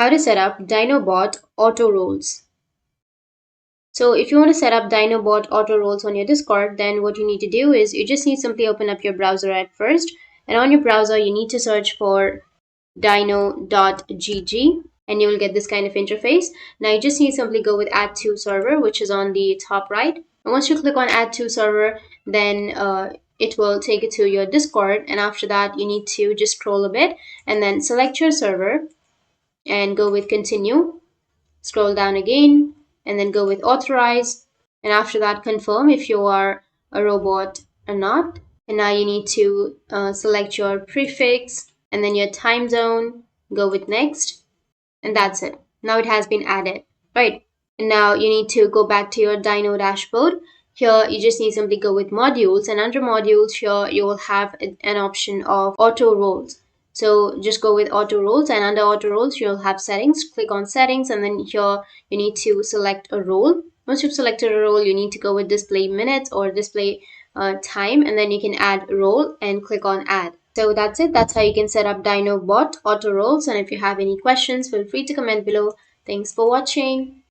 How to set up Dynobot auto roles. So if you want to set up Dynobot auto roles on your Discord, then what you need to do is you just need to simply open up your browser at first, and on your browser you need to search for dyno.gg, and you will get this kind of interface. Now you just need to simply go with add to server, which is on the top right. And once you click on add to server, then it will take you to your Discord, and after that you need to just scroll a bit and then select your server and go with continue. Scroll down again and then go with authorize, and after that confirm if you are a robot or not. And now you need to select your prefix and then your time zone, go with next, and that's it. Now it has been added, right? And now you need to go back to your Dyno dashboard. Here you just need to simply go with modules, and under modules here you will have an option of auto roles. So just go with auto roles, and under auto roles you'll have settings. Click on settings, and then here you need to select a role. Once you've selected a role, you need to go with display minutes or display time, and then you can add role and click on add. So that's it. That's how you can set up Dynobot auto roles. And if you have any questions, feel free to comment below. Thanks for watching.